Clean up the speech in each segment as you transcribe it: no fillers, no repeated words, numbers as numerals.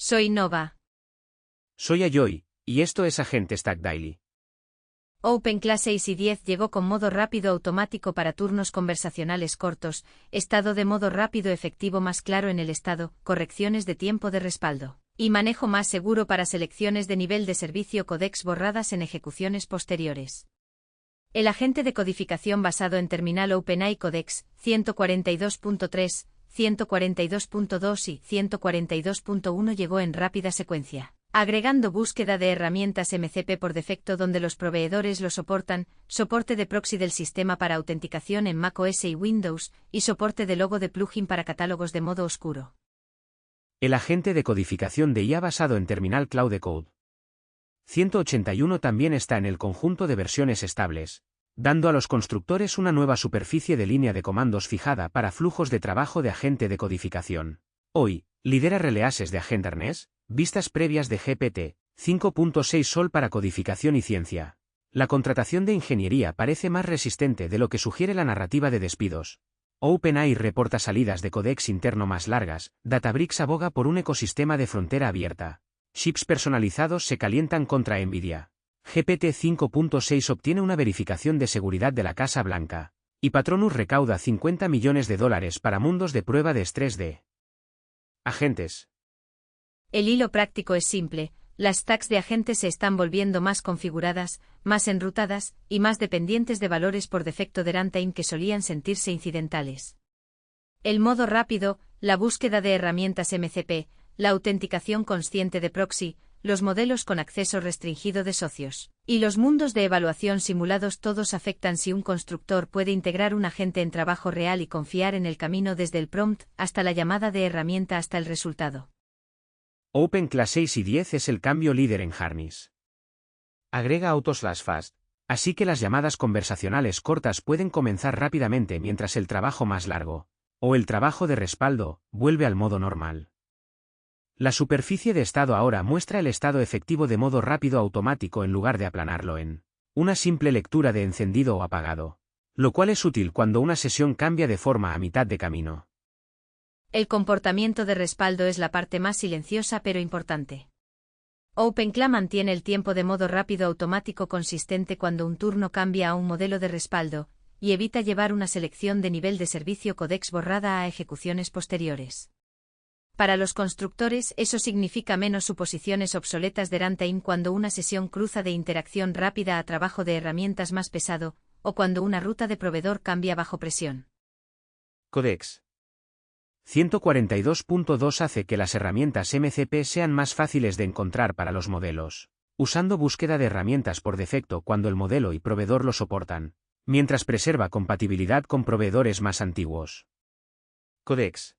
Soy Nova. Soy Ayoy, y esto es Agente Stack Daily. OpenClass 6 y 10 llegó con modo rápido automático para turnos conversacionales cortos, estado de modo rápido efectivo más claro en el estado, correcciones de tiempo de respaldo, y manejo más seguro para selecciones de nivel de servicio codecs borradas en ejecuciones posteriores. El agente de codificación basado en terminal OpenAI Codecs 142.3, 142.2 y 142.1 llegó en rápida secuencia, agregando búsqueda de herramientas MCP por defecto donde los proveedores lo soportan, soporte de proxy del sistema para autenticación en macOS y Windows, y soporte de logo de plugin para catálogos de modo oscuro. El agente de codificación de IA basado en terminal Cloud Code 181 también está en el conjunto de versiones estables, dando a los constructores una nueva superficie de línea de comandos fijada para flujos de trabajo de agente de codificación. Hoy, lidera releases de Agent Harness, vistas previas de GPT 5.6 Sol para codificación y ciencia. La contratación de ingeniería parece más resistente de lo que sugiere la narrativa de despidos. OpenAI reporta salidas de codecs interno más largas, Databricks aboga por un ecosistema de frontera abierta. Chips personalizados se calientan contra Nvidia. GPT 5.6 obtiene una verificación de seguridad de la Casa Blanca. Y Patronus recauda $50 millones para mundos de prueba de estrés de agentes. El hilo práctico es simple, las stacks de agentes se están volviendo más configuradas, más enrutadas, y más dependientes de valores por defecto de runtime que solían sentirse incidentales. El modo rápido, la búsqueda de herramientas MCP, la autenticación consciente de proxy, los modelos con acceso restringido de socios, y los mundos de evaluación simulados todos afectan si un constructor puede integrar un agente en trabajo real y confiar en el camino desde el prompt hasta la llamada de herramienta hasta el resultado. OpenClass 6 y 10 es el cambio líder en Harness. Agrega auto/fast, así que las llamadas conversacionales cortas pueden comenzar rápidamente mientras el trabajo más largo, o el trabajo de respaldo, vuelve al modo normal. La superficie de estado ahora muestra el estado efectivo de modo rápido automático en lugar de aplanarlo en una simple lectura de encendido o apagado, lo cual es útil cuando una sesión cambia de forma a mitad de camino. El comportamiento de respaldo es la parte más silenciosa pero importante. OpenClaw mantiene el tiempo de modo rápido automático consistente cuando un turno cambia a un modelo de respaldo, y evita llevar una selección de nivel de servicio codecs borrada a ejecuciones posteriores. Para los constructores eso significa menos suposiciones obsoletas de runtime cuando una sesión cruza de interacción rápida a trabajo de herramientas más pesado, o cuando una ruta de proveedor cambia bajo presión. Codecs 142.2 hace que las herramientas MCP sean más fáciles de encontrar para los modelos, usando búsqueda de herramientas por defecto cuando el modelo y proveedor lo soportan, mientras preserva compatibilidad con proveedores más antiguos. Codecs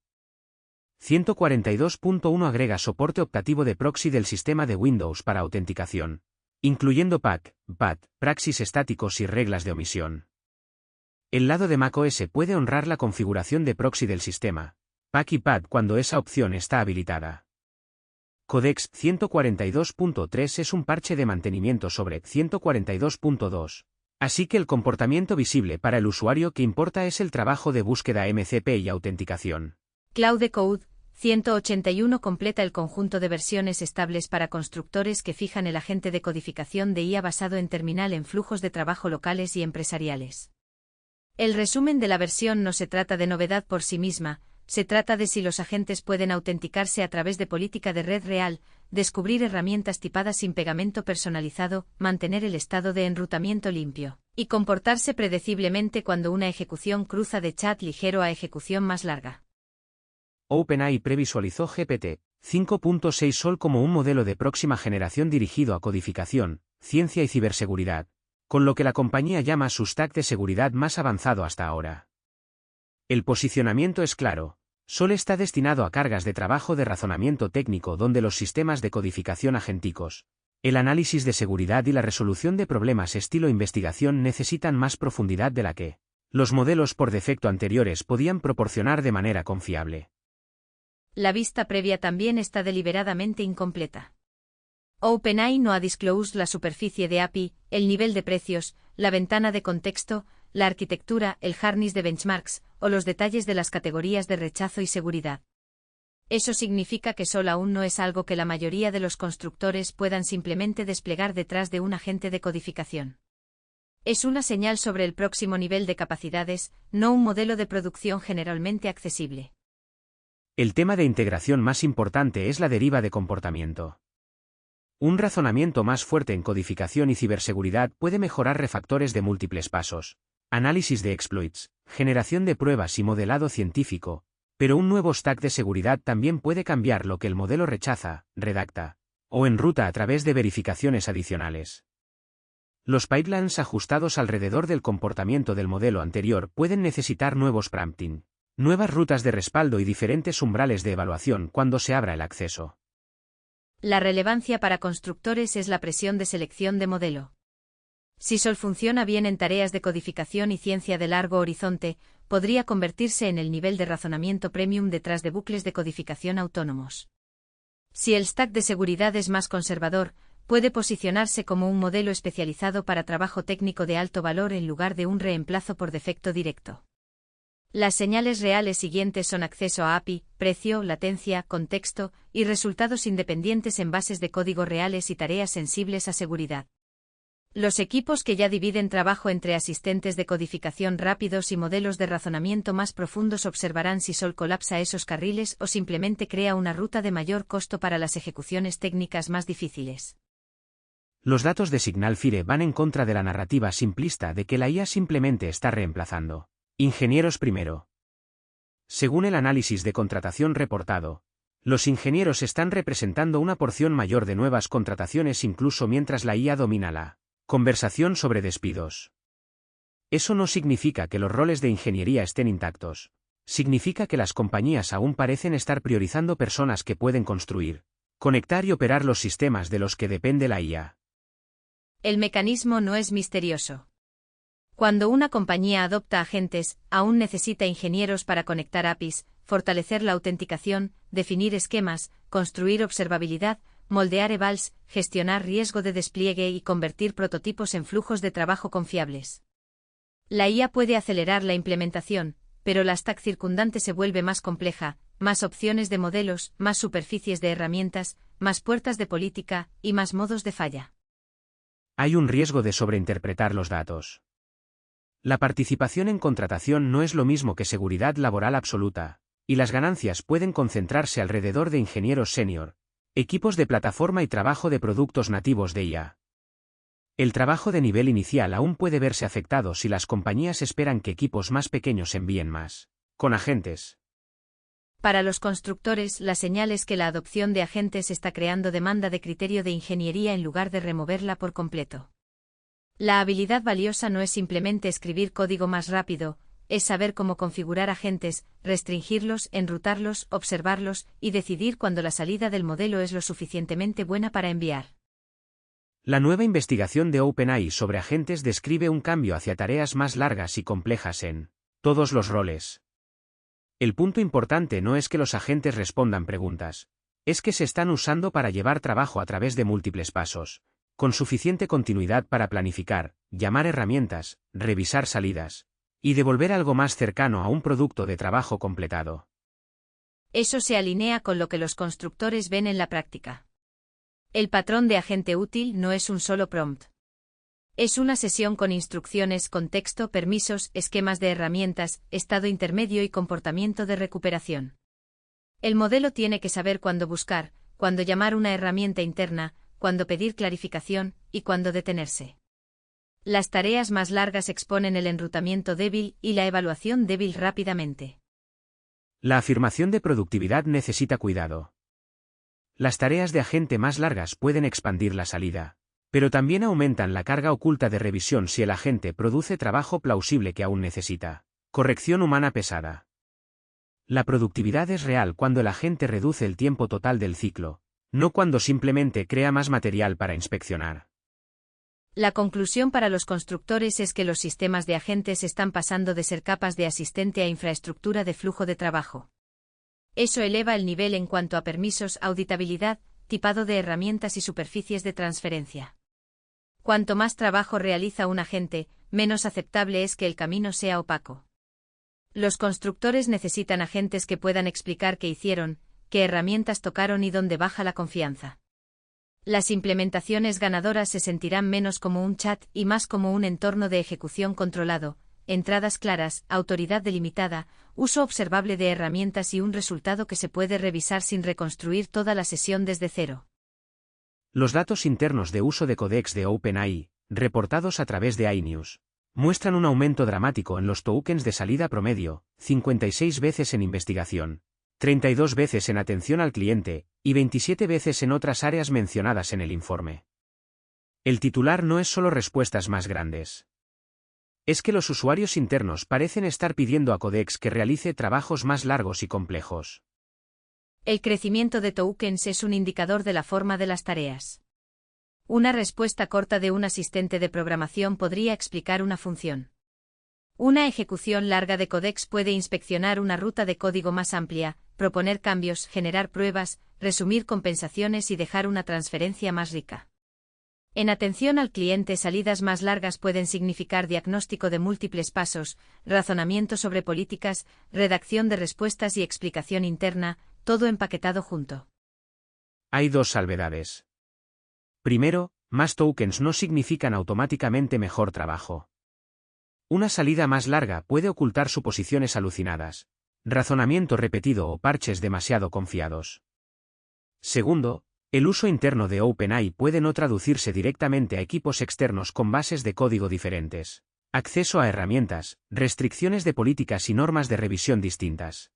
142.1 agrega soporte optativo de proxy del sistema de Windows para autenticación, incluyendo PAC, PAT, praxis estáticos y reglas de omisión. El lado de macOS puede honrar la configuración de proxy del sistema, PAC y PAT cuando esa opción está habilitada. Codecs 142.3 es un parche de mantenimiento sobre 142.2, así que el comportamiento visible para el usuario que importa es el trabajo de búsqueda MCP y autenticación. Cloud Code 181 completa el conjunto de versiones estables para constructores que fijan el agente de codificación de IA basado en terminal en flujos de trabajo locales y empresariales. El resumen de la versión no se trata de novedad por sí misma, se trata de si los agentes pueden autenticarse a través de política de red real, descubrir herramientas tipadas sin pegamento personalizado, mantener el estado de enrutamiento limpio, y comportarse predeciblemente cuando una ejecución cruza de chat ligero a ejecución más larga. OpenAI previsualizó GPT 5.6 Sol como un modelo de próxima generación dirigido a codificación, ciencia y ciberseguridad, con lo que la compañía llama su stack de seguridad más avanzado hasta ahora. El posicionamiento es claro. Sol está destinado a cargas de trabajo de razonamiento técnico donde los sistemas de codificación agénticos, el análisis de seguridad y la resolución de problemas estilo investigación necesitan más profundidad de la que los modelos por defecto anteriores podían proporcionar de manera confiable. La vista previa también está deliberadamente incompleta. OpenAI no ha disclosed la superficie de API, el nivel de precios, la ventana de contexto, la arquitectura, el harness de benchmarks, o los detalles de las categorías de rechazo y seguridad. Eso significa que solo aún no es algo que la mayoría de los constructores puedan simplemente desplegar detrás de un agente de codificación. Es una señal sobre el próximo nivel de capacidades, no un modelo de producción generalmente accesible. El tema de integración más importante es la deriva de comportamiento. Un razonamiento más fuerte en codificación y ciberseguridad puede mejorar refactores de múltiples pasos, análisis de exploits, generación de pruebas y modelado científico, pero un nuevo stack de seguridad también puede cambiar lo que el modelo rechaza, redacta, o enruta a través de verificaciones adicionales. Los pipelines ajustados alrededor del comportamiento del modelo anterior pueden necesitar nuevos prompting, nuevas rutas de respaldo y diferentes umbrales de evaluación cuando se abra el acceso. La relevancia para constructores es la presión de selección de modelo. Si solo funciona bien en tareas de codificación y ciencia de largo horizonte, podría convertirse en el nivel de razonamiento premium detrás de bucles de codificación autónomos. Si el stack de seguridad es más conservador, puede posicionarse como un modelo especializado para trabajo técnico de alto valor en lugar de un reemplazo por defecto directo. Las señales reales siguientes son acceso a API, precio, latencia, contexto, y resultados independientes en bases de código reales y tareas sensibles a seguridad. Los equipos que ya dividen trabajo entre asistentes de codificación rápidos y modelos de razonamiento más profundos observarán si Sol colapsa esos carriles o simplemente crea una ruta de mayor costo para las ejecuciones técnicas más difíciles. Los datos de Signal-Fire van en contra de la narrativa simplista de que la IA simplemente está reemplazando ingenieros primero. Según el análisis de contratación reportado, los ingenieros están representando una porción mayor de nuevas contrataciones incluso mientras la IA domina la conversación sobre despidos. Eso no significa que los roles de ingeniería estén intactos. Significa que las compañías aún parecen estar priorizando personas que pueden construir, conectar y operar los sistemas de los que depende la IA. El mecanismo no es misterioso. Cuando una compañía adopta agentes, aún necesita ingenieros para conectar APIs, fortalecer la autenticación, definir esquemas, construir observabilidad, moldear evals, gestionar riesgo de despliegue y convertir prototipos en flujos de trabajo confiables. La IA puede acelerar la implementación, pero la stack circundante se vuelve más compleja, más opciones de modelos, más superficies de herramientas, más puertas de política y más modos de falla. Hay un riesgo de sobreinterpretar los datos. La participación en contratación no es lo mismo que seguridad laboral absoluta, y las ganancias pueden concentrarse alrededor de ingenieros senior, equipos de plataforma y trabajo de productos nativos de IA. El trabajo de nivel inicial aún puede verse afectado si las compañías esperan que equipos más pequeños envíen más con agentes. Para los constructores, la señal es que la adopción de agentes está creando demanda de criterio de ingeniería en lugar de removerla por completo. La habilidad valiosa no es simplemente escribir código más rápido, es saber cómo configurar agentes, restringirlos, enrutarlos, observarlos y decidir cuando la salida del modelo es lo suficientemente buena para enviar. La nueva investigación de OpenAI sobre agentes describe un cambio hacia tareas más largas y complejas en todos los roles. El punto importante no es que los agentes respondan preguntas, es que se están usando para llevar trabajo a través de múltiples pasos, con suficiente continuidad para planificar, llamar herramientas, revisar salidas, y devolver algo más cercano a un producto de trabajo completado. Eso se alinea con lo que los constructores ven en la práctica. El patrón de agente útil no es un solo prompt. Es una sesión con instrucciones, contexto, permisos, esquemas de herramientas, estado intermedio y comportamiento de recuperación. El modelo tiene que saber cuándo buscar, cuándo llamar una herramienta interna, cuándo pedir clarificación y cuándo detenerse. Las tareas más largas exponen el enrutamiento débil y la evaluación débil rápidamente. La afirmación de productividad necesita cuidado. Las tareas de agente más largas pueden expandir la salida, pero también aumentan la carga oculta de revisión si el agente produce trabajo plausible que aún necesita corrección humana pesada. La productividad es real cuando el agente reduce el tiempo total del ciclo, no cuando simplemente crea más material para inspeccionar. La conclusión para los constructores es que los sistemas de agentes están pasando de ser capas de asistente a infraestructura de flujo de trabajo. Eso eleva el nivel en cuanto a permisos, auditabilidad, tipado de herramientas y superficies de transferencia. Cuanto más trabajo realiza un agente, menos aceptable es que el camino sea opaco. Los constructores necesitan agentes que puedan explicar qué hicieron, qué herramientas tocaron y dónde baja la confianza. Las implementaciones ganadoras se sentirán menos como un chat y más como un entorno de ejecución controlado, entradas claras, autoridad delimitada, uso observable de herramientas y un resultado que se puede revisar sin reconstruir toda la sesión desde cero. Los datos internos de uso de codecs de OpenAI, reportados a través de iNews, muestran un aumento dramático en los tokens de salida promedio, 56 veces en investigación, 32 veces en atención al cliente, y 27 veces en otras áreas mencionadas en el informe. El titular no es solo respuestas más grandes. Es que los usuarios internos parecen estar pidiendo a Codex que realice trabajos más largos y complejos. El crecimiento de tokens es un indicador de la forma de las tareas. Una respuesta corta de un asistente de programación podría explicar una función. Una ejecución larga de Codex puede inspeccionar una ruta de código más amplia, proponer cambios, generar pruebas, resumir compensaciones y dejar una transferencia más rica. En atención al cliente, salidas más largas pueden significar diagnóstico de múltiples pasos, razonamiento sobre políticas, redacción de respuestas y explicación interna, todo empaquetado junto. Hay dos salvedades. Primero, más tokens no significan automáticamente mejor trabajo. Una salida más larga puede ocultar suposiciones alucinadas, razonamiento repetido o parches demasiado confiados. Segundo, el uso interno de OpenAI puede no traducirse directamente a equipos externos con bases de código diferentes, acceso a herramientas, restricciones de políticas y normas de revisión distintas.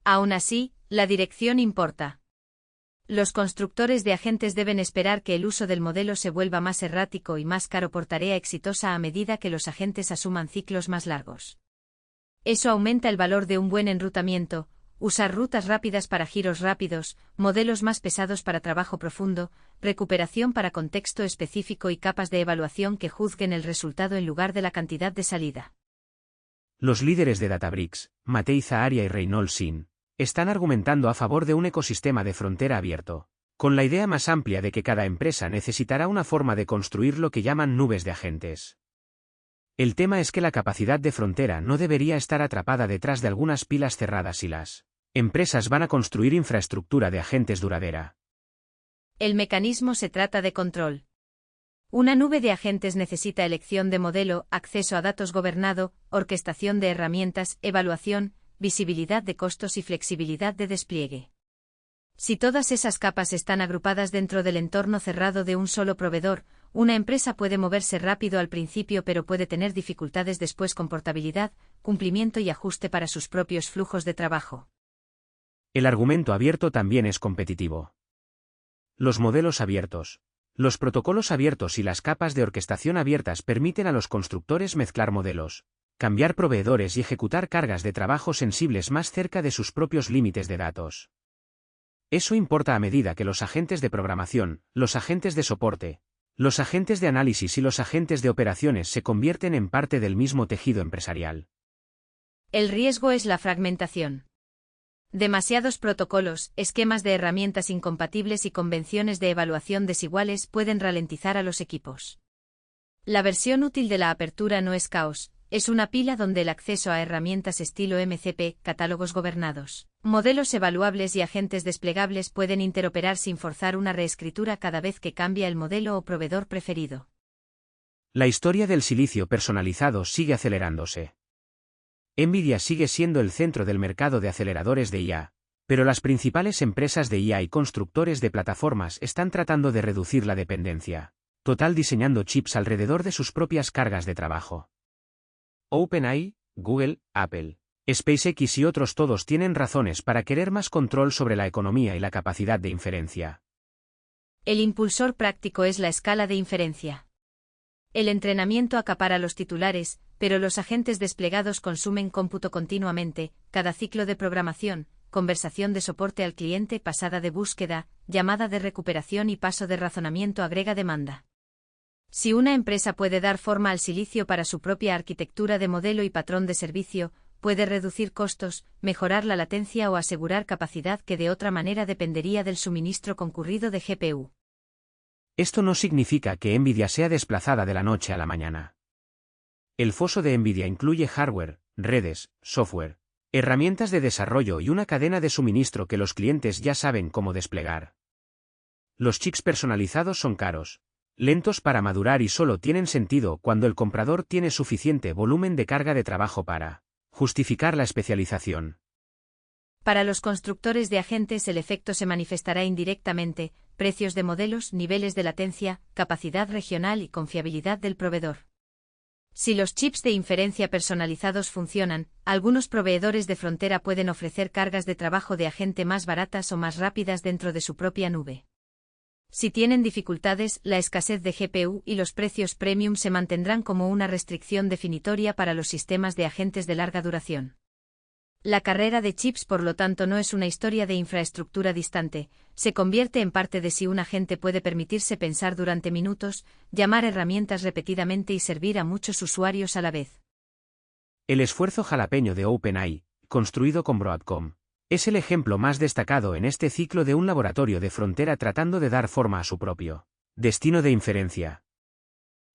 Aún así, la dirección importa. Los constructores de agentes deben esperar que el uso del modelo se vuelva más errático y más caro por tarea exitosa a medida que los agentes asuman ciclos más largos. Eso aumenta el valor de un buen enrutamiento, usar rutas rápidas para giros rápidos, modelos más pesados para trabajo profundo, recuperación para contexto específico y capas de evaluación que juzguen el resultado en lugar de la cantidad de salida. Los líderes de Databricks, Matei Zaharia y Reynolds Sin, están argumentando a favor de un ecosistema de frontera abierto, con la idea más amplia de que cada empresa necesitará una forma de construir lo que llaman nubes de agentes. El tema es que la capacidad de frontera no debería estar atrapada detrás de algunas pilas cerradas y las empresas van a construir infraestructura de agentes duradera. El mecanismo se trata de control. Una nube de agentes necesita elección de modelo, acceso a datos gobernado, orquestación de herramientas, evaluación, visibilidad de costos y flexibilidad de despliegue. Si todas esas capas están agrupadas dentro del entorno cerrado de un solo proveedor, una empresa puede moverse rápido al principio pero puede tener dificultades después con portabilidad, cumplimiento y ajuste para sus propios flujos de trabajo. El argumento abierto también es competitivo. Los modelos abiertos, los protocolos abiertos y las capas de orquestación abiertas permiten a los constructores mezclar modelos, cambiar proveedores y ejecutar cargas de trabajo sensibles más cerca de sus propios límites de datos. Eso importa a medida que los agentes de programación, los agentes de soporte, los agentes de análisis y los agentes de operaciones se convierten en parte del mismo tejido empresarial. El riesgo es la fragmentación. Demasiados protocolos, esquemas de herramientas incompatibles y convenciones de evaluación desiguales pueden ralentizar a los equipos. La versión útil de la apertura no es caos, es una pila donde el acceso a herramientas estilo MCP, catálogos gobernados, modelos evaluables y agentes desplegables pueden interoperar sin forzar una reescritura cada vez que cambia el modelo o proveedor preferido. La historia del silicio personalizado sigue acelerándose. NVIDIA sigue siendo el centro del mercado de aceleradores de IA, pero las principales empresas de IA y constructores de plataformas están tratando de reducir la dependencia total diseñando chips alrededor de sus propias cargas de trabajo. OpenAI, Google, Apple, SpaceX y otros todos tienen razones para querer más control sobre la economía y la capacidad de inferencia. El impulsor práctico es la escala de inferencia. El entrenamiento acapara los titulares, pero los agentes desplegados consumen cómputo continuamente, cada ciclo de programación, conversación de soporte al cliente, pasada de búsqueda, llamada de recuperación y paso de razonamiento agrega demanda. Si una empresa puede dar forma al silicio para su propia arquitectura de modelo y patrón de servicio, puede reducir costos, mejorar la latencia o asegurar capacidad que de otra manera dependería del suministro concurrido de GPU. Esto no significa que NVIDIA sea desplazada de la noche a la mañana. El foso de NVIDIA incluye hardware, redes, software, Herramientas de desarrollo y una cadena de suministro que los clientes ya saben cómo desplegar. Los chips personalizados son caros, lentos para madurar y solo tienen sentido cuando el comprador tiene suficiente volumen de carga de trabajo para justificar la especialización. Para los constructores de agentes el efecto se manifestará indirectamente: precios de modelos, niveles de latencia, capacidad regional y confiabilidad del proveedor. Si los chips de inferencia personalizados funcionan, algunos proveedores de frontera pueden ofrecer cargas de trabajo de agente más baratas o más rápidas dentro de su propia nube. Si tienen dificultades, la escasez de GPU y los precios premium se mantendrán como una restricción definitoria para los sistemas de agentes de larga duración. La carrera de chips, por lo tanto, no es una historia de infraestructura distante, se convierte en parte de si un agente puede permitirse pensar durante minutos, llamar herramientas repetidamente y servir a muchos usuarios a la vez. El esfuerzo jalapeño de OpenAI, construido con Broadcom, es el ejemplo más destacado en este ciclo de un laboratorio de frontera tratando de dar forma a su propio destino de inferencia.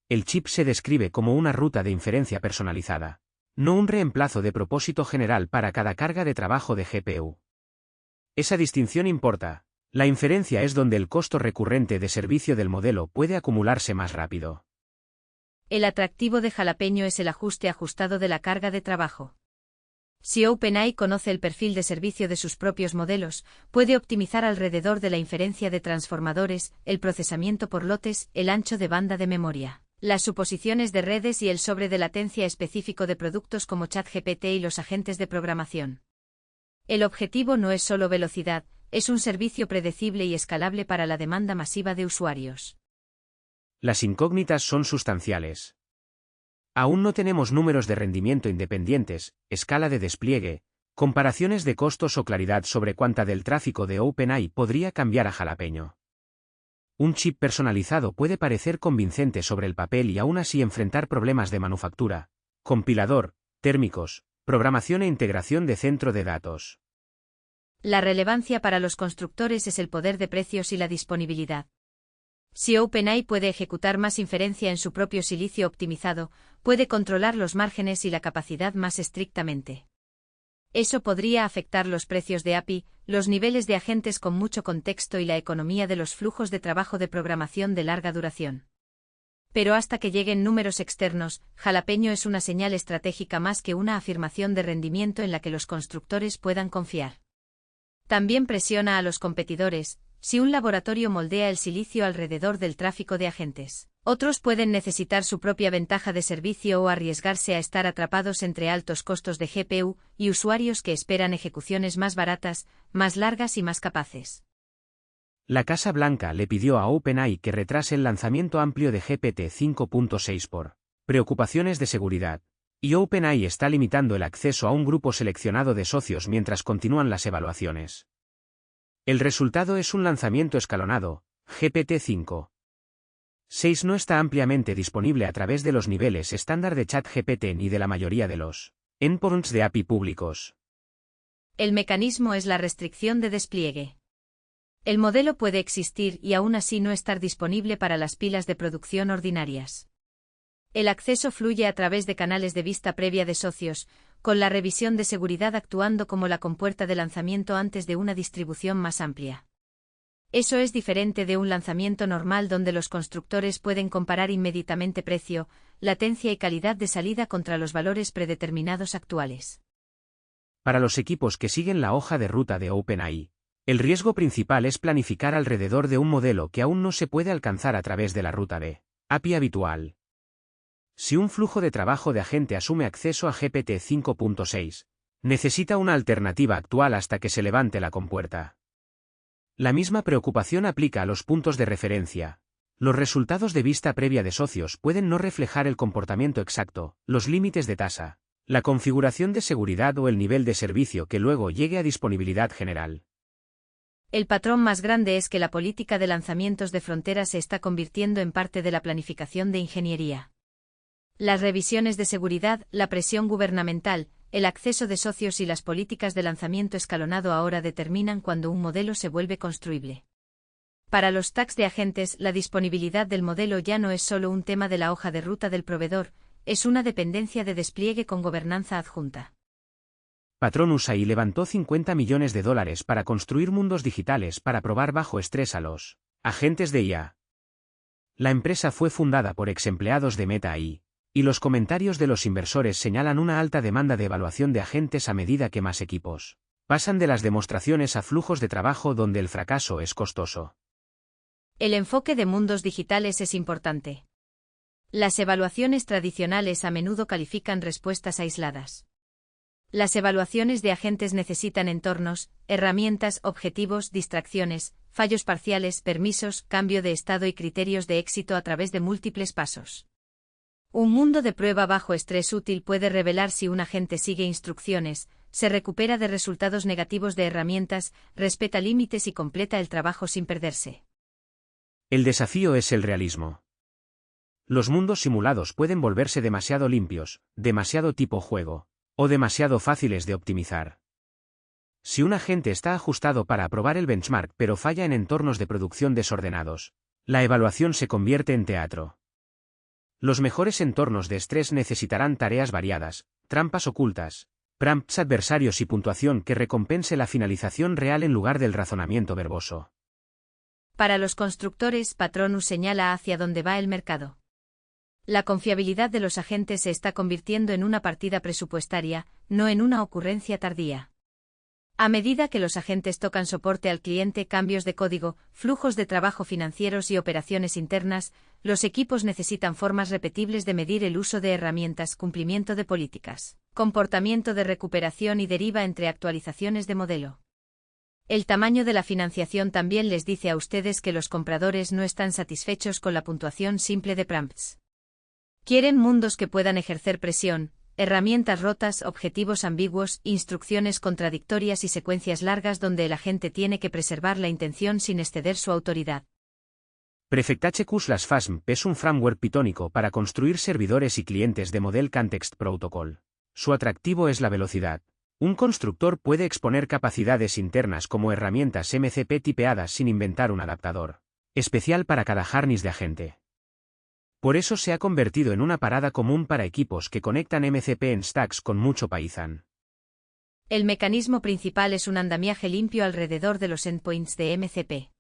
El chip se describe como una ruta de inferencia personalizada, no un reemplazo de propósito general para cada carga de trabajo de GPU. Esa distinción importa. La inferencia es donde el costo recurrente de servicio del modelo puede acumularse más rápido. El atractivo de jalapeño es el ajuste ajustado de la carga de trabajo. Si OpenAI conoce el perfil de servicio de sus propios modelos, puede optimizar alrededor de la inferencia de transformadores, el procesamiento por lotes, el ancho de banda de memoria, las suposiciones de redes y el sobre de latencia específico de productos como ChatGPT y los agentes de programación. El objetivo no es solo velocidad, es un servicio predecible y escalable para la demanda masiva de usuarios. Las incógnitas son sustanciales. Aún no tenemos números de rendimiento independientes, escala de despliegue, comparaciones de costos o claridad sobre cuánta del tráfico de OpenAI podría cambiar a jalapeño. Un chip personalizado puede parecer convincente sobre el papel y aún así enfrentar problemas de manufactura, compilador, térmicos, programación e integración de centro de datos. La relevancia para los constructores es el poder de precios y la disponibilidad. Si OpenAI puede ejecutar más inferencia en su propio silicio optimizado, puede controlar los márgenes y la capacidad más estrictamente. Eso podría afectar los precios de API, los niveles de agentes con mucho contexto y la economía de los flujos de trabajo de programación de larga duración. Pero hasta que lleguen números externos, jalapeño es una señal estratégica más que una afirmación de rendimiento en la que los constructores puedan confiar. También presiona a los competidores. Si un laboratorio moldea el silicio alrededor del tráfico de agentes, otros pueden necesitar su propia ventaja de servicio o arriesgarse a estar atrapados entre altos costos de GPU y usuarios que esperan ejecuciones más baratas, más largas y más capaces. La Casa Blanca le pidió a OpenAI que retrase el lanzamiento amplio de GPT-5.6 por preocupaciones de seguridad, y OpenAI está limitando el acceso a un grupo seleccionado de socios mientras continúan las evaluaciones. El resultado es un lanzamiento escalonado. GPT-5.6 no está ampliamente disponible a través de los niveles estándar de ChatGPT ni de la mayoría de los endpoints de API públicos. El mecanismo es la restricción de despliegue. El modelo puede existir y aún así no estar disponible para las pilas de producción ordinarias. El acceso fluye a través de canales de vista previa de socios, con la revisión de seguridad actuando como la compuerta de lanzamiento antes de una distribución más amplia. Eso es diferente de un lanzamiento normal donde los constructores pueden comparar inmediatamente precio, latencia y calidad de salida contra los valores predeterminados actuales. Para los equipos que siguen la hoja de ruta de OpenAI, el riesgo principal es planificar alrededor de un modelo que aún no se puede alcanzar a través de la ruta de API habitual. Si un flujo de trabajo de agente asume acceso a GPT-5.6, necesita una alternativa actual hasta que se levante la compuerta. La misma preocupación aplica a los puntos de referencia. Los resultados de vista previa de socios pueden no reflejar el comportamiento exacto, los límites de tasa, la configuración de seguridad o el nivel de servicio que luego llegue a disponibilidad general. El patrón más grande es que la política de lanzamientos de frontera se está convirtiendo en parte de la planificación de ingeniería. Las revisiones de seguridad, la presión gubernamental, el acceso de socios y las políticas de lanzamiento escalonado ahora determinan cuándo un modelo se vuelve construible. Para los tags de agentes, la disponibilidad del modelo ya no es solo un tema de la hoja de ruta del proveedor, es una dependencia de despliegue con gobernanza adjunta. Patronus AI levantó $50 millones para construir mundos digitales para probar bajo estrés a los agentes de IA. La empresa fue fundada por ex-empleados de Meta AI, y los comentarios de los inversores señalan una alta demanda de evaluación de agentes a medida que más equipos pasan de las demostraciones a flujos de trabajo donde el fracaso es costoso. El enfoque de mundos digitales es importante. Las evaluaciones tradicionales a menudo califican respuestas aisladas. Las evaluaciones de agentes necesitan entornos, herramientas, objetivos, distracciones, fallos parciales, permisos, cambio de estado y criterios de éxito a través de múltiples pasos. Un mundo de prueba bajo estrés útil puede revelar si un agente sigue instrucciones, se recupera de resultados negativos de herramientas, respeta límites y completa el trabajo sin perderse. El desafío es el realismo. Los mundos simulados pueden volverse demasiado limpios, demasiado tipo juego, o demasiado fáciles de optimizar. Si un agente está ajustado para aprobar el benchmark pero falla en entornos de producción desordenados, la evaluación se convierte en teatro. Los mejores entornos de estrés necesitarán tareas variadas, trampas ocultas, prompts adversarios y puntuación que recompense la finalización real en lugar del razonamiento verboso. Para los constructores, Patronus señala hacia dónde va el mercado. La confiabilidad de los agentes se está convirtiendo en una partida presupuestaria, no en una ocurrencia tardía. A medida que los agentes tocan soporte al cliente, cambios de código, flujos de trabajo financieros y operaciones internas, los equipos necesitan formas repetibles de medir el uso de herramientas, cumplimiento de políticas, comportamiento de recuperación y deriva entre actualizaciones de modelo. El tamaño de la financiación también les dice a ustedes que los compradores no están satisfechos con la puntuación simple de prompts. Quieren mundos que puedan ejercer presión, herramientas rotas, objetivos ambiguos, instrucciones contradictorias y secuencias largas donde el agente tiene que preservar la intención sin exceder su autoridad. Prefect-HQ/FASM es un framework pitónico para construir servidores y clientes de Model Context Protocol. Su atractivo es la velocidad. Un constructor puede exponer capacidades internas como herramientas MCP tipeadas sin inventar un adaptador especial para cada harness de agente. Por eso se ha convertido en una parada común para equipos que conectan MCP en stacks con mucho Python. El mecanismo principal es un andamiaje limpio alrededor de los endpoints de MCP.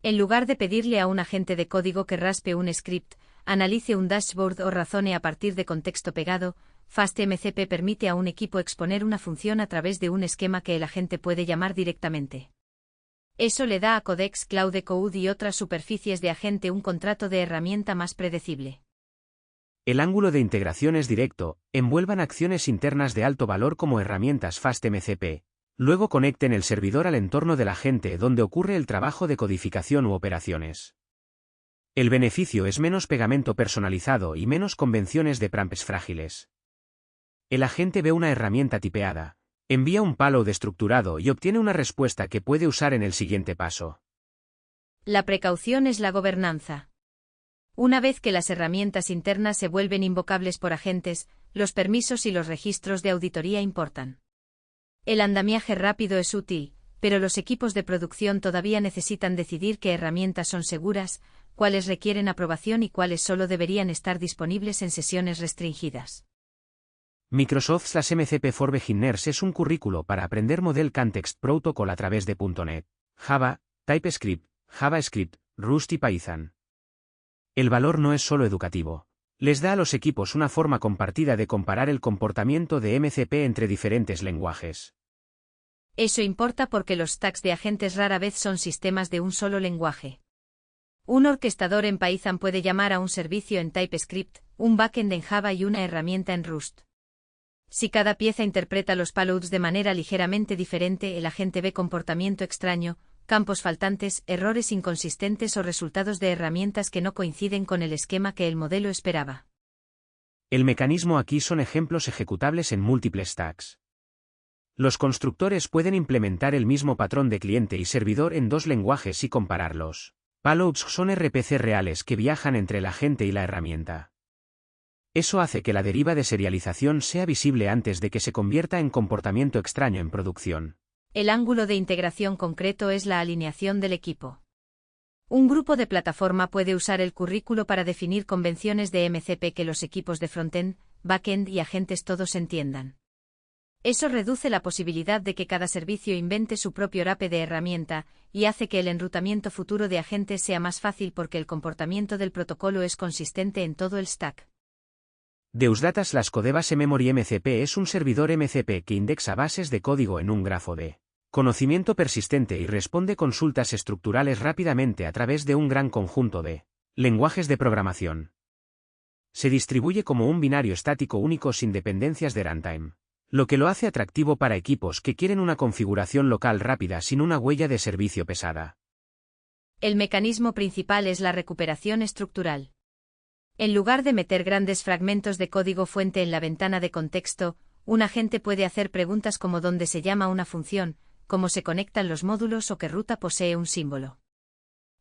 En lugar de pedirle a un agente de código que raspe un script, analice un dashboard o razone a partir de contexto pegado, FastMCP permite a un equipo exponer una función a través de un esquema que el agente puede llamar directamente. Eso le da a Codex Cloud Code y otras superficies de agente un contrato de herramienta más predecible. El ángulo de integración es directo, envuelvan acciones internas de alto valor como herramientas FastMCP, luego conecten el servidor al entorno del agente donde ocurre el trabajo de codificación u operaciones. El beneficio es menos pegamento personalizado y menos convenciones de prompts frágiles. El agente ve una herramienta tipeada, envía un payload estructurado y obtiene una respuesta que puede usar en el siguiente paso. La precaución es la gobernanza. Una vez que las herramientas internas se vuelven invocables por agentes, los permisos y los registros de auditoría importan. El andamiaje rápido es útil, pero los equipos de producción todavía necesitan decidir qué herramientas son seguras, cuáles requieren aprobación y cuáles solo deberían estar disponibles en sesiones restringidas. Microsoft/MCP for Beginners es un currículo para aprender Model Context Protocol a través de .NET, Java, TypeScript, JavaScript, Rust y Python. El valor no es solo educativo. Les da a los equipos una forma compartida de comparar el comportamiento de MCP entre diferentes lenguajes. Eso importa porque los stacks de agentes rara vez son sistemas de un solo lenguaje. Un orquestador en Python puede llamar a un servicio en TypeScript, un backend en Java y una herramienta en Rust. Si cada pieza interpreta los payloads de manera ligeramente diferente, el agente ve comportamiento extraño, campos faltantes, errores inconsistentes o resultados de herramientas que no coinciden con el esquema que el modelo esperaba. El mecanismo aquí son ejemplos ejecutables en múltiples stacks. Los constructores pueden implementar el mismo patrón de cliente y servidor en dos lenguajes y compararlos. Payloads son RPC reales que viajan entre el agente y la herramienta. Eso hace que la deriva de serialización sea visible antes de que se convierta en comportamiento extraño en producción. El ángulo de integración concreto es la alineación del equipo. Un grupo de plataforma puede usar el currículo para definir convenciones de MCP que los equipos de frontend, backend y agentes todos entiendan. Eso reduce la posibilidad de que cada servicio invente su propio wrapper de herramienta, y hace que el enrutamiento futuro de agentes sea más fácil porque el comportamiento del protocolo es consistente en todo el stack. Deus Data/Codebase Memory MCP es un servidor MCP que indexa bases de código en un grafo de conocimiento persistente y responde consultas estructurales rápidamente a través de un gran conjunto de lenguajes de programación. Se distribuye como un binario estático único sin dependencias de runtime, lo que lo hace atractivo para equipos que quieren una configuración local rápida sin una huella de servicio pesada. El mecanismo principal es la recuperación estructural. En lugar de meter grandes fragmentos de código fuente en la ventana de contexto, un agente puede hacer preguntas como dónde se llama una función, cómo se conectan los módulos o qué ruta posee un símbolo.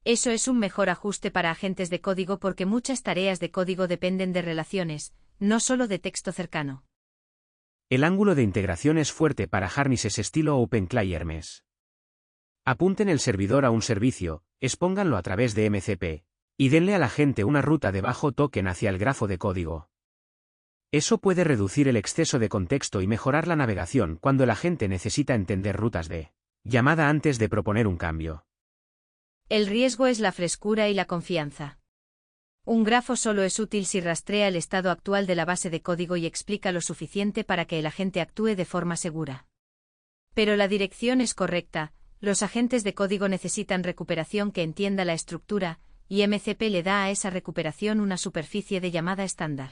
Eso es un mejor ajuste para agentes de código porque muchas tareas de código dependen de relaciones, no solo de texto cercano. El ángulo de integración es fuerte para harnesses estilo OpenCLI Hermes. Apunten el servidor a un servicio, expónganlo a través de MCP, y denle al agente una ruta de bajo token hacia el grafo de código. Eso puede reducir el exceso de contexto y mejorar la navegación cuando el agente necesita entender rutas de llamada antes de proponer un cambio. El riesgo es la frescura y la confianza. Un grafo solo es útil si rastrea el estado actual de la base de código y explica lo suficiente para que el agente actúe de forma segura. Pero la dirección es correcta, los agentes de código necesitan recuperación que entienda la estructura, y MCP le da a esa recuperación una superficie de llamada estándar.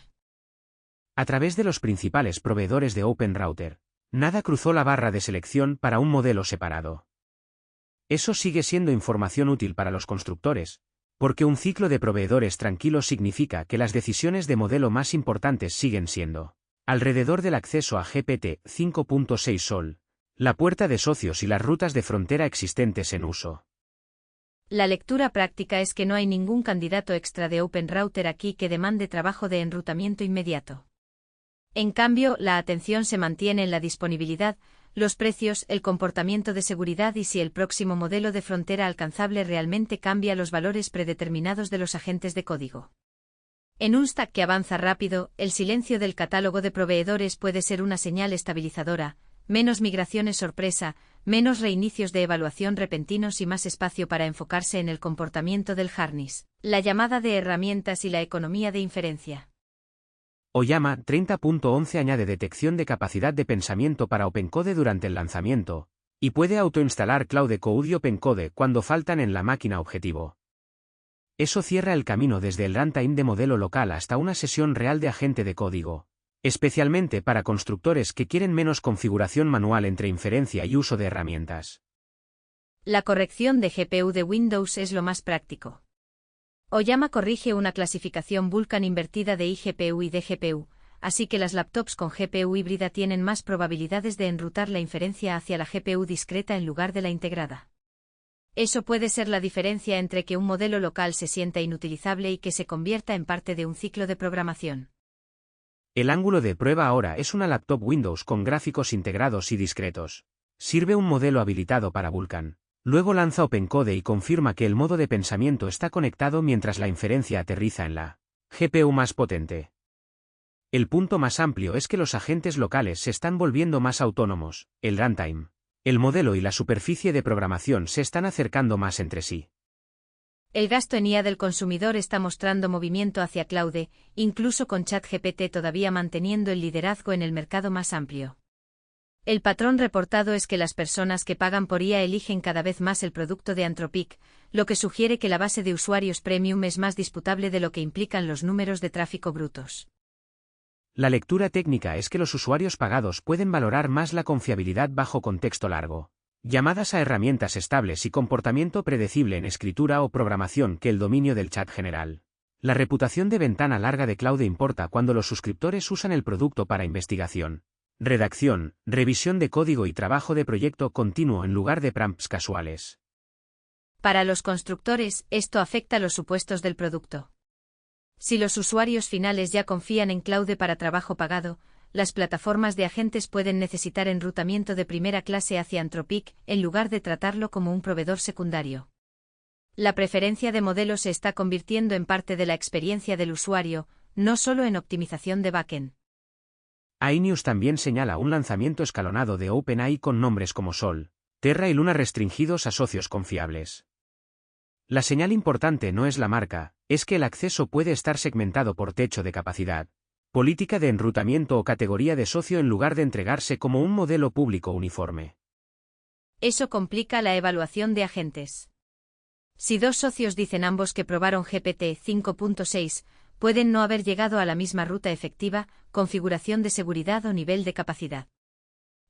A través de los principales proveedores de OpenRouter, nada cruzó la barra de selección para un modelo separado. Eso sigue siendo información útil para los constructores, porque un ciclo de proveedores tranquilo significa que las decisiones de modelo más importantes siguen siendo alrededor del acceso a GPT 5.6 Sol, la puerta de socios y las rutas de frontera existentes en uso. La lectura práctica es que no hay ningún candidato extra de OpenRouter aquí que demande trabajo de enrutamiento inmediato. En cambio, la atención se mantiene en la disponibilidad, los precios, el comportamiento de seguridad y si el próximo modelo de frontera alcanzable realmente cambia los valores predeterminados de los agentes de código. En un stack que avanza rápido, el silencio del catálogo de proveedores puede ser una señal estabilizadora, menos migraciones sorpresa, menos reinicios de evaluación repentinos y más espacio para enfocarse en el comportamiento del harness, la llamada de herramientas y la economía de inferencia. Oyama 30.11 añade detección de capacidad de pensamiento para OpenCode durante el lanzamiento, y puede autoinstalar Cloud Code y OpenCode cuando faltan en la máquina objetivo. Eso cierra el camino desde el runtime de modelo local hasta una sesión real de agente de código, especialmente para constructores que quieren menos configuración manual entre inferencia y uso de herramientas. La corrección de GPU de Windows es lo más práctico. Oyama corrige una clasificación Vulkan invertida de iGPU y dGPU, así que las laptops con GPU híbrida tienen más probabilidades de enrutar la inferencia hacia la GPU discreta en lugar de la integrada. Eso puede ser la diferencia entre que un modelo local se sienta inutilizable y que se convierta en parte de un ciclo de programación. El ángulo de prueba ahora es una laptop Windows con gráficos integrados y discretos. Sirve un modelo habilitado para Vulkan. Luego lanza OpenCode y confirma que el modo de pensamiento está conectado mientras la inferencia aterriza en la GPU más potente. El punto más amplio es que los agentes locales se están volviendo más autónomos, el runtime, el modelo y la superficie de programación se están acercando más entre sí. El gasto en IA del consumidor está mostrando movimiento hacia Cloud, incluso con ChatGPT todavía manteniendo el liderazgo en el mercado más amplio. El patrón reportado es que las personas que pagan por IA eligen cada vez más el producto de Anthropic, lo que sugiere que la base de usuarios premium es más disputable de lo que implican los números de tráfico brutos. La lectura técnica es que los usuarios pagados pueden valorar más la confiabilidad bajo contexto largo, llamadas a herramientas estables y comportamiento predecible en escritura o programación que el dominio del chat general. La reputación de ventana larga de Cloud importa cuando los suscriptores usan el producto para investigación, redacción, revisión de código y trabajo de proyecto continuo en lugar de prompts casuales. Para los constructores, esto afecta los supuestos del producto. Si los usuarios finales ya confían en Cloud para trabajo pagado, las plataformas de agentes pueden necesitar enrutamiento de primera clase hacia Anthropic en lugar de tratarlo como un proveedor secundario. La preferencia de modelo se está convirtiendo en parte de la experiencia del usuario, no solo en optimización de backend. iNews también señala un lanzamiento escalonado de OpenAI con nombres como Sol, Terra y Luna restringidos a socios confiables. La señal importante no es la marca, es que el acceso puede estar segmentado por techo de capacidad, política de enrutamiento o categoría de socio en lugar de entregarse como un modelo público uniforme. Eso complica la evaluación de agentes. Si dos socios dicen ambos que probaron GPT 5.6, pueden no haber llegado a la misma ruta efectiva, configuración de seguridad o nivel de capacidad.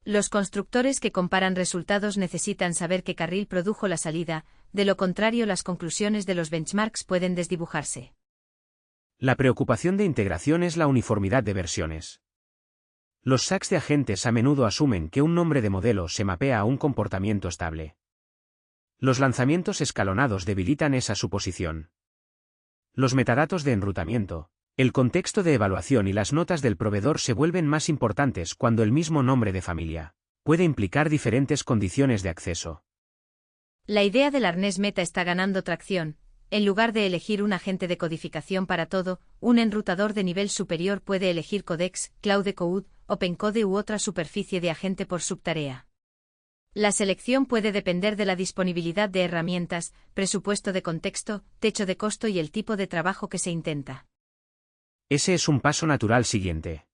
Los constructores que comparan resultados necesitan saber qué carril produjo la salida, de lo contrario las conclusiones de los benchmarks pueden desdibujarse. La preocupación de integración es la uniformidad de versiones. Los stacks de agentes a menudo asumen que un nombre de modelo se mapea a un comportamiento estable. Los lanzamientos escalonados debilitan esa suposición. Los metadatos de enrutamiento, el contexto de evaluación y las notas del proveedor se vuelven más importantes cuando el mismo nombre de familia puede implicar diferentes condiciones de acceso. La idea del arnés Meta está ganando tracción. En lugar de elegir un agente de codificación para todo, un enrutador de nivel superior puede elegir Codex, Claude Code, OpenCode u otra superficie de agente por subtarea. La selección puede depender de la disponibilidad de herramientas, presupuesto de contexto, techo de costo y el tipo de trabajo que se intenta. Ese es un paso natural siguiente.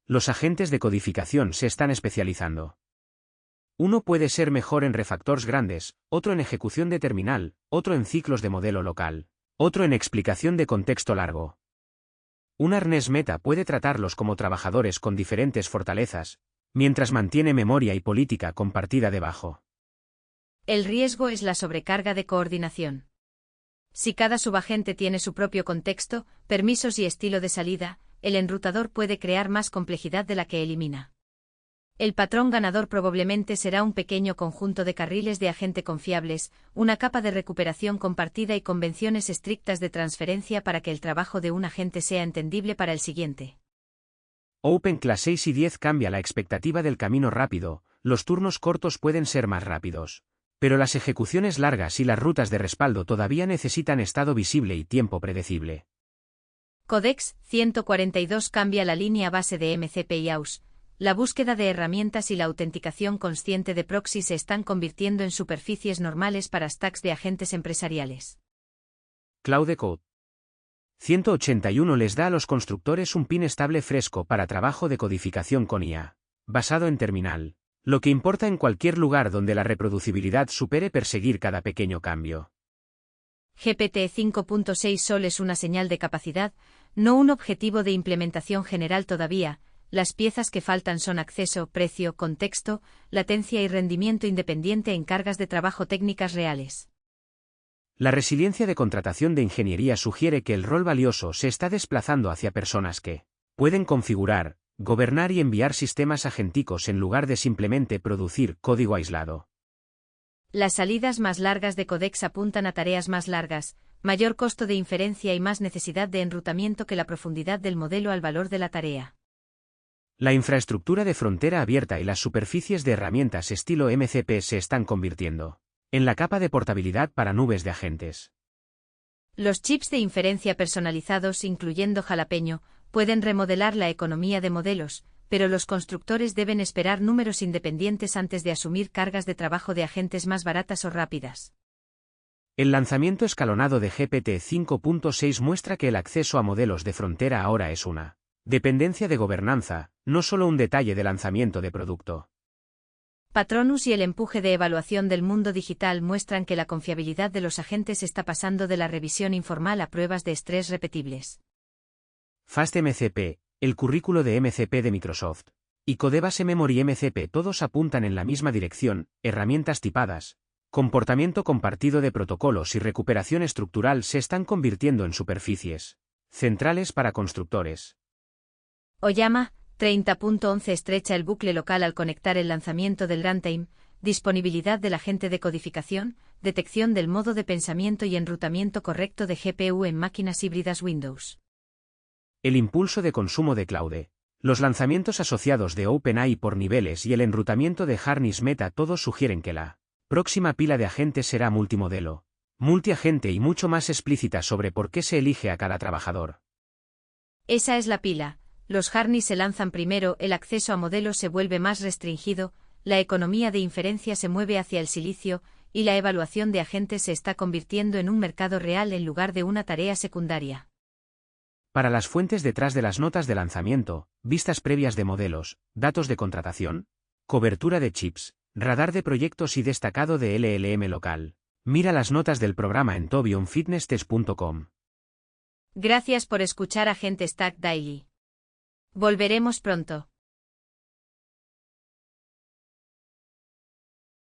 Los agentes de codificación se están especializando. Uno puede ser mejor en refactors grandes, otro en ejecución de terminal, otro en ciclos de modelo local, otro en explicación de contexto largo. Un arnés Meta puede tratarlos como trabajadores con diferentes fortalezas, mientras mantiene memoria y política compartida debajo. El riesgo es la sobrecarga de coordinación. Si cada subagente tiene su propio contexto, permisos y estilo de salida, el enrutador puede crear más complejidad de la que elimina. El patrón ganador probablemente será un pequeño conjunto de carriles de agente confiables, una capa de recuperación compartida y convenciones estrictas de transferencia para que el trabajo de un agente sea entendible para el siguiente. OpenClaw 6 y 10 cambia la expectativa del camino rápido, los turnos cortos pueden ser más rápidos, pero las ejecuciones largas y las rutas de respaldo todavía necesitan estado visible y tiempo predecible. Codex 142 cambia la línea base de MCP y AUS. La búsqueda de herramientas y la autenticación consciente de proxy se están convirtiendo en superficies normales para stacks de agentes empresariales. Claude Code 181 les da a los constructores un pin estable fresco para trabajo de codificación con IA, basado en terminal, lo que importa en cualquier lugar donde la reproducibilidad supere perseguir cada pequeño cambio. GPT 5.6 Sol es una señal de capacidad, no un objetivo de implementación general todavía. Las piezas que faltan son acceso, precio, contexto, latencia y rendimiento independiente en cargas de trabajo técnicas reales. La resiliencia de contratación de ingeniería sugiere que el rol valioso se está desplazando hacia personas que pueden configurar, gobernar y enviar sistemas agénticos en lugar de simplemente producir código aislado. Las salidas más largas de Codex apuntan a tareas más largas, mayor costo de inferencia y más necesidad de enrutamiento que la profundidad del modelo al valor de la tarea. La infraestructura de frontera abierta y las superficies de herramientas estilo MCP se están convirtiendo en la capa de portabilidad para nubes de agentes. Los chips de inferencia personalizados, incluyendo Jalapeño, pueden remodelar la economía de modelos, pero los constructores deben esperar números independientes antes de asumir cargas de trabajo de agentes más baratas o rápidas. El lanzamiento escalonado de GPT 5.6 muestra que el acceso a modelos de frontera ahora es una dependencia de gobernanza, no solo un detalle de lanzamiento de producto. Patronus y el empuje de evaluación del mundo digital muestran que la confiabilidad de los agentes está pasando de la revisión informal a pruebas de estrés repetibles. FastMCP, el currículo de MCP de Microsoft, y Codebase Memory MCP todos apuntan en la misma dirección, herramientas tipadas, comportamiento compartido de protocolos y recuperación estructural se están convirtiendo en superficies centrales para constructores. Oyama 30.11 estrecha el bucle local al conectar el lanzamiento del runtime, disponibilidad del agente de codificación, detección del modo de pensamiento y enrutamiento correcto de GPU en máquinas híbridas Windows. El impulso de consumo de Claude, los lanzamientos asociados de OpenAI por niveles y el enrutamiento de Harness Meta todos sugieren que la próxima pila de agentes será multimodelo, multiagente y mucho más explícita sobre por qué se elige a cada trabajador. Esa es la pila. los Harness se lanzan primero, el acceso a modelos se vuelve más restringido, la economía de inferencia se mueve hacia el silicio, y la evaluación de agentes se está convirtiendo en un mercado real en lugar de una tarea secundaria. Para las fuentes detrás de las notas de lanzamiento, vistas previas de modelos, datos de contratación, cobertura de chips, radar de proyectos y destacado de LLM local. Mira las notas del programa en tobionfitnesstest.com. Gracias por escuchar Agente Stack Daily. Volveremos pronto.